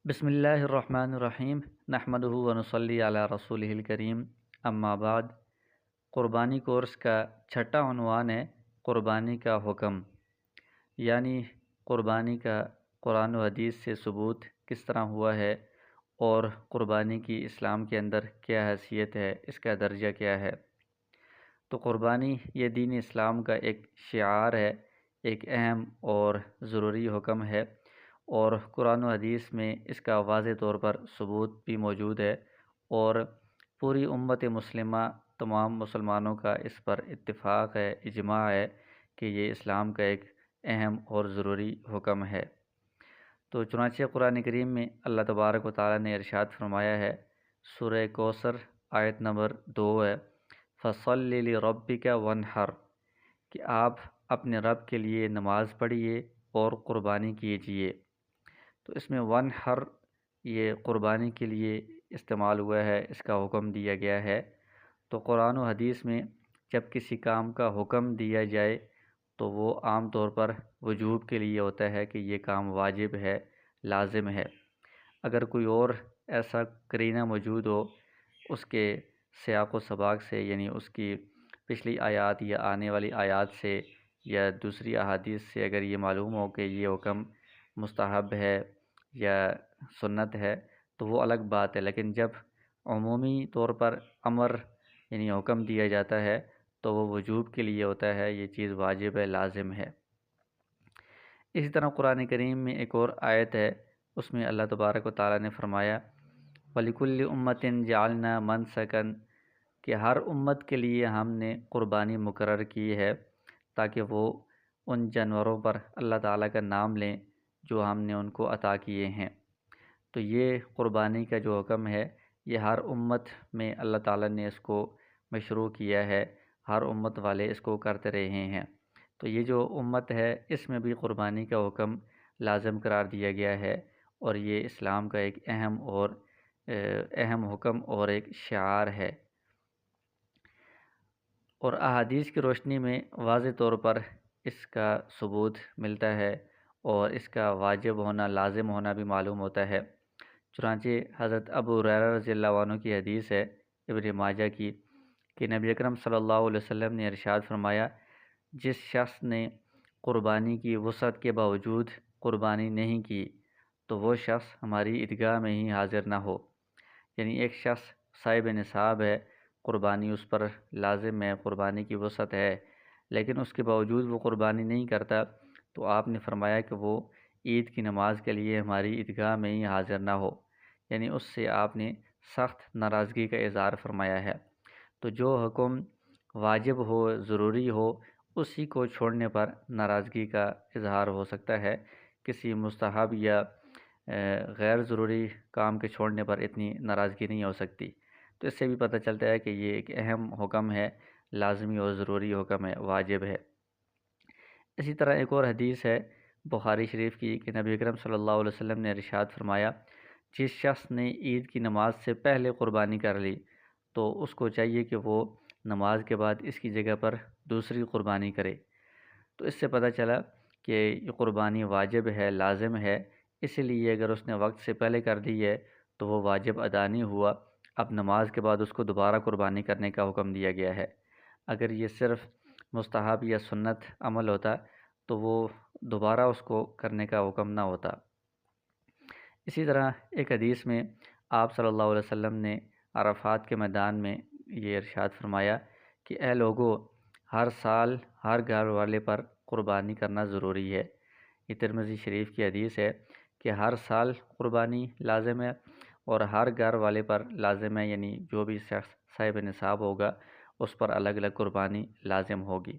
بسم اللہ الرحمن الرحیم نحمدہ ونصلی علی رسولہ الکریم اما بعد۔ قربانی کورس کا چھٹا عنوان ہے قربانی کا حکم، یعنی قربانی کا قرآن و حدیث سے ثبوت کس طرح ہوا ہے اور قربانی کی اسلام کے اندر کیا حیثیت ہے، اس کا درجہ کیا ہے۔ تو قربانی یہ دین اسلام کا ایک شعار ہے، ایک اہم اور ضروری حکم ہے، اور قرآن و حدیث میں اس کا واضح طور پر ثبوت بھی موجود ہے، اور پوری امت مسلمہ تمام مسلمانوں کا اس پر اتفاق ہے، اجماع ہے کہ یہ اسلام کا ایک اہم اور ضروری حکم ہے۔ تو چنانچہ قرآن کریم میں اللہ تبارک و تعالیٰ نے ارشاد فرمایا ہے، سورہ کوثر آیت نمبر 2 ہے، فَصَلِّ لِرَبِّكَ وَانْحَرْ، کہ آپ اپنے رب کے لیے نماز پڑھیے اور قربانی کیجیے۔ تو اس میں وَانْحَرْ یہ قربانی کے لیے استعمال ہوا ہے، اس کا حکم دیا گیا ہے۔ تو قرآن و حدیث میں جب کسی کام کا حکم دیا جائے تو وہ عام طور پر وجوب کے لیے ہوتا ہے کہ یہ کام واجب ہے، لازم ہے۔ اگر کوئی اور ایسا قرینہ موجود ہو اس کے سیاق و سباق سے، یعنی اس کی پچھلی آیات یا آنے والی آیات سے یا دوسری احادیث سے اگر یہ معلوم ہو کہ یہ حکم مستحب ہے یا سنت ہے تو وہ الگ بات ہے، لیکن جب عمومی طور پر امر یعنی حکم دیا جاتا ہے تو وہ وجوب کے لیے ہوتا ہے، یہ چیز واجب ہے، لازم ہے۔ اسی طرح قرآن کریم میں ایک اور آیت ہے، اس میں اللہ تبارک و تعالیٰ نے فرمایا وَلِكُلِّ أُمَّةٍ جَعَلْنَا مَنْسَكًا، کہ ہر امت کے لیے ہم نے قربانی مقرر کی ہے تاکہ وہ ان جانوروں پر اللہ تعالیٰ کا نام لیں جو ہم نے ان کو عطا کیے ہیں۔ تو یہ قربانی کا جو حکم ہے یہ ہر امت میں اللہ تعالیٰ نے اس کو مشروع کیا ہے، ہر امت والے اس کو کرتے رہے ہیں۔ تو یہ جو امت ہے اس میں بھی قربانی کا حکم لازم قرار دیا گیا ہے، اور یہ اسلام کا ایک اہم حکم اور ایک شعار ہے۔ اور احادیث کی روشنی میں واضح طور پر اس کا ثبوت ملتا ہے اور اس کا واجب ہونا، لازم ہونا بھی معلوم ہوتا ہے۔ چنانچہ حضرت ابو ہریرہ رضی اللہ عنہ کی حدیث ہے ابن ماجہ کی کہ نبی اکرم صلی اللہ علیہ وسلم نے ارشاد فرمایا، جس شخص نے قربانی کی وسعت کے باوجود قربانی نہیں کی تو وہ شخص ہماری عیدگاہ میں ہی حاضر نہ ہو۔ یعنی ایک شخص صاحب نصاب ہے، قربانی اس پر لازم ہے، قربانی کی وسعت ہے، لیکن اس کے باوجود وہ قربانی نہیں کرتا تو آپ نے فرمایا کہ وہ عید کی نماز کے لیے ہماری عیدگاہ میں ہی حاضر نہ ہو، یعنی اس سے آپ نے سخت ناراضگی کا اظہار فرمایا ہے۔ تو جو حکم واجب ہو، ضروری ہو، اسی کو چھوڑنے پر ناراضگی کا اظہار ہو سکتا ہے، کسی مستحب یا غیر ضروری کام کے چھوڑنے پر اتنی ناراضگی نہیں ہو سکتی۔ تو اس سے بھی پتہ چلتا ہے کہ یہ ایک اہم حکم ہے، لازمی اور ضروری حکم ہے، واجب ہے۔ اسی طرح ایک اور حدیث ہے بخاری شریف کی کہ نبی اکرم صلی اللہ علیہ وسلم نے ارشاد فرمایا، جس شخص نے عید کی نماز سے پہلے قربانی کر لی تو اس کو چاہیے کہ وہ نماز کے بعد اس کی جگہ پر دوسری قربانی کرے۔ تو اس سے پتہ چلا کہ یہ قربانی واجب ہے، لازم ہے، اس لیے اگر اس نے وقت سے پہلے کر دی ہے تو وہ واجب ادا نہیں ہوا، اب نماز کے بعد اس کو دوبارہ قربانی کرنے کا حکم دیا گیا ہے۔ اگر یہ صرف مستحب یا سنت عمل ہوتا تو وہ دوبارہ اس کو کرنے کا حکم نہ ہوتا۔ اسی طرح ایک حدیث میں آپ صلی اللہ علیہ وسلم نے عرفات کے میدان میں یہ ارشاد فرمایا کہ اے لوگو، ہر سال ہر گھر والے پر قربانی کرنا ضروری ہے۔ یہ ترمذی شریف کی حدیث ہے کہ ہر سال قربانی لازم ہے اور ہر گھر والے پر لازم ہے، یعنی جو بھی شخص صاحب نصاب ہوگا اس پر الگ الگ قربانی لازم ہوگی۔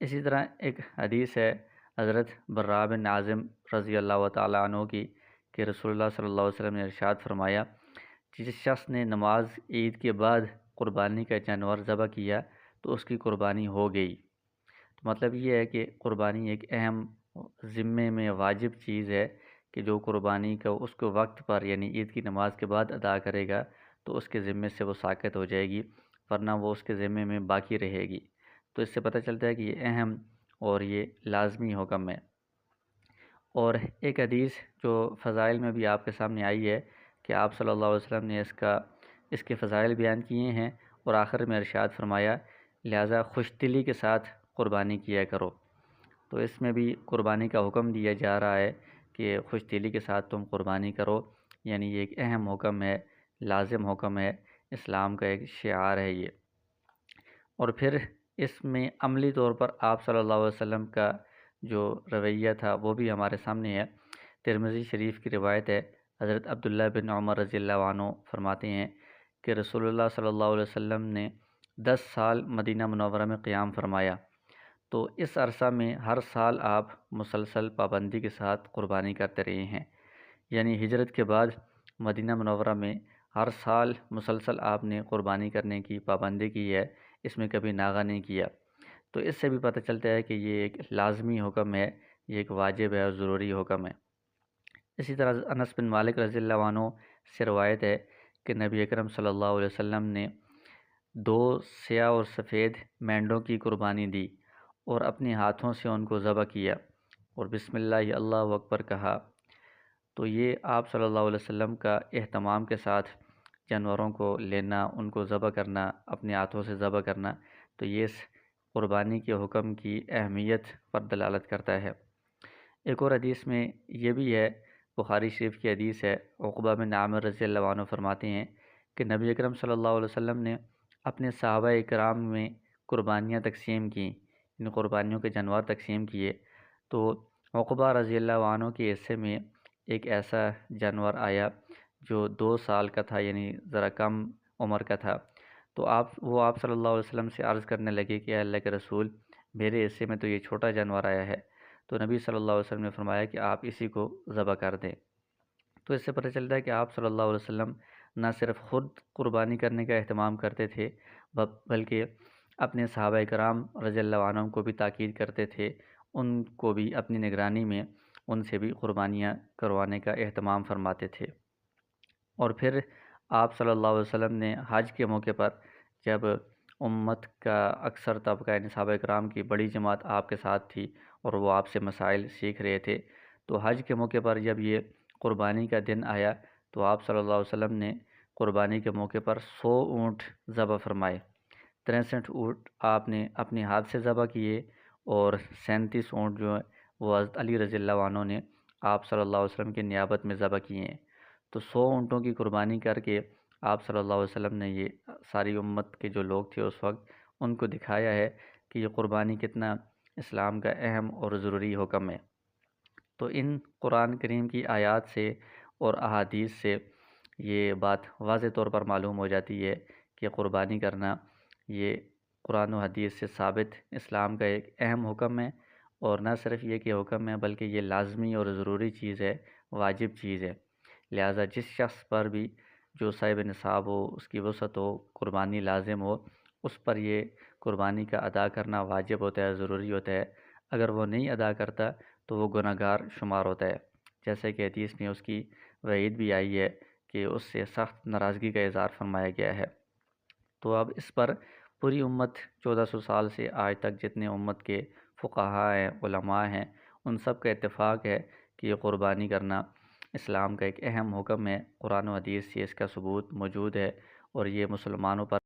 اسی طرح ایک حدیث ہے حضرت براء بن عازم رضی اللہ تعالیٰ عنہ کی کہ رسول اللہ صلی اللہ علیہ وسلم نے ارشاد فرمایا، جس شخص نے نماز عید کے بعد قربانی کا جانور ذبح کیا تو اس کی قربانی ہو گئی۔ تو مطلب یہ ہے کہ قربانی ایک اہم ذمے میں واجب چیز ہے کہ جو قربانی کا اس کو وقت پر یعنی عید کی نماز کے بعد ادا کرے گا تو اس کے ذمے سے وہ ساقط ہو جائے گی، ورنہ وہ اس کے ذمے میں باقی رہے گی۔ تو اس سے پتہ چلتا ہے کہ یہ اہم اور یہ لازمی حکم ہے۔ اور ایک حدیث جو فضائل میں بھی آپ کے سامنے آئی ہے کہ آپ صلی اللہ علیہ وسلم نے اس کے فضائل بیان کیے ہیں اور آخر میں ارشاد فرمایا لہٰذا خوش دلی کے ساتھ قربانی کیا کرو۔ تو اس میں بھی قربانی کا حکم دیا جا رہا ہے کہ خوش دلی کے ساتھ تم قربانی کرو، یعنی یہ ایک اہم حکم ہے، لازم حکم ہے، اسلام کا ایک شعار ہے یہ۔ اور پھر اس میں عملی طور پر آپ صلی اللہ علیہ وسلم کا جو رویہ تھا وہ بھی ہمارے سامنے ہے۔ ترمذی شریف کی روایت ہے، حضرت عبداللہ بن عمر رضی اللہ عنہ فرماتے ہیں کہ رسول اللہ صلی اللہ علیہ وسلم نے 10 سال مدینہ منورہ میں قیام فرمایا، تو اس عرصہ میں ہر سال آپ مسلسل پابندی کے ساتھ قربانی کرتے رہے ہیں، یعنی ہجرت کے بعد مدینہ منورہ میں ہر سال مسلسل آپ نے قربانی کرنے کی پابندی کی ہے، اس میں کبھی ناغہ نہیں کیا۔ تو اس سے بھی پتہ چلتا ہے کہ یہ ایک لازمی حکم ہے، یہ ایک واجب ہے اور ضروری حکم ہے۔ اسی طرح انس بن مالک رضی اللہ عنہ سے روایت ہے کہ نبی اکرم صلی اللہ علیہ وسلم نے 2 سیاہ اور سفید مینڈوں کی قربانی دی اور اپنے ہاتھوں سے ان کو ذبح کیا اور بسم اللہ اللہ اکبر کہا۔ تو یہ آپ صلی اللہ علیہ وسلم کا اہتمام کے ساتھ جانوروں کو لینا، ان کو ذبح کرنا، اپنے ہاتھوں سے ذبح کرنا، تو یہ اس قربانی کے حکم کی اہمیت پر دلالت کرتا ہے۔ ایک اور حدیث میں یہ بھی ہے، بخاری شریف کی حدیث ہے، عقبہ بن عامر رضی اللہ عنہ فرماتے ہیں کہ نبی اکرم صلی اللہ علیہ وسلم نے اپنے صحابہ اکرام میں قربانیاں تقسیم کیں، ان قربانیوں کے جانور تقسیم کیے، تو عقبہ رضی اللہ عنہ کے حصے میں ایک ایسا جانور آیا جو 2 سال کا تھا، یعنی ذرا کم عمر کا تھا۔ تو آپ صلی اللہ علیہ وسلم سے عرض کرنے لگے کہ اے اللہ کے رسول، میرے حصے میں تو یہ چھوٹا جانور آیا ہے۔ تو نبی صلی اللہ علیہ وسلم نے فرمایا کہ آپ اسی کو ذبح کر دیں۔ تو اس سے پتہ چلتا ہے کہ آپ صلی اللہ علیہ وسلم نہ صرف خود قربانی کرنے کا اہتمام کرتے تھے، بلکہ اپنے صحابہ کرام رضی اللہ عنہم کو بھی تاکید کرتے تھے، ان کو بھی اپنی نگرانی میں ان سے بھی قربانیاں کروانے کا اہتمام فرماتے تھے۔ اور پھر آپ صلی اللہ علیہ وسلم نے حج کے موقع پر جب امت کا اکثر طبقہ یعنی صحابہ کرام کی بڑی جماعت آپ کے ساتھ تھی اور وہ آپ سے مسائل سیکھ رہے تھے، تو حج کے موقع پر جب یہ قربانی کا دن آیا تو آپ صلی اللہ علیہ وسلم نے قربانی کے موقع پر 100 اونٹ ذبح فرمائے۔ 63 اونٹ آپ نے اپنے ہاتھ سے ذبح کیے اور 37 اونٹ جو ہیں وہ حضرت علی رضی اللہ عنہ نے آپ صلی اللہ علیہ وسلم کی نیابت میں ذبح کیے ہیں۔ تو 100 اونٹوں کی قربانی کر کے آپ صلی اللہ علیہ وسلم نے یہ ساری امت کے جو لوگ تھے اس وقت ان کو دکھایا ہے کہ یہ قربانی کتنا اسلام کا اہم اور ضروری حکم ہے۔ تو ان قرآن کریم کی آیات سے اور احادیث سے یہ بات واضح طور پر معلوم ہو جاتی ہے کہ قربانی کرنا یہ قرآن و حدیث سے ثابت اسلام کا ایک اہم حکم ہے، اور نہ صرف یہ کہ حکم ہے بلکہ یہ لازمی اور ضروری چیز ہے، واجب چیز ہے۔ لہٰذا جس شخص پر بھی جو صاحب نصاب ہو، اس کی وسعت ہو، قربانی لازم ہو، اس پر یہ قربانی کا ادا کرنا واجب ہوتا ہے، ضروری ہوتا ہے۔ اگر وہ نہیں ادا کرتا تو وہ گناہ گار شمار ہوتا ہے، جیسے کہ حدیث میں اس کی وعید بھی آئی ہے کہ اس سے سخت ناراضگی کا اظہار فرمایا گیا ہے۔ تو اب اس پر پوری امت 1400 سال سے آج تک جتنے امت کے فقہاء ہیں، علماء ہیں، ان سب کا اتفاق ہے کہ یہ قربانی کرنا اسلام کا ایک اہم حکم ہے، قرآن و حدیث سے اس کا ثبوت موجود ہے، اور یہ مسلمانوں پر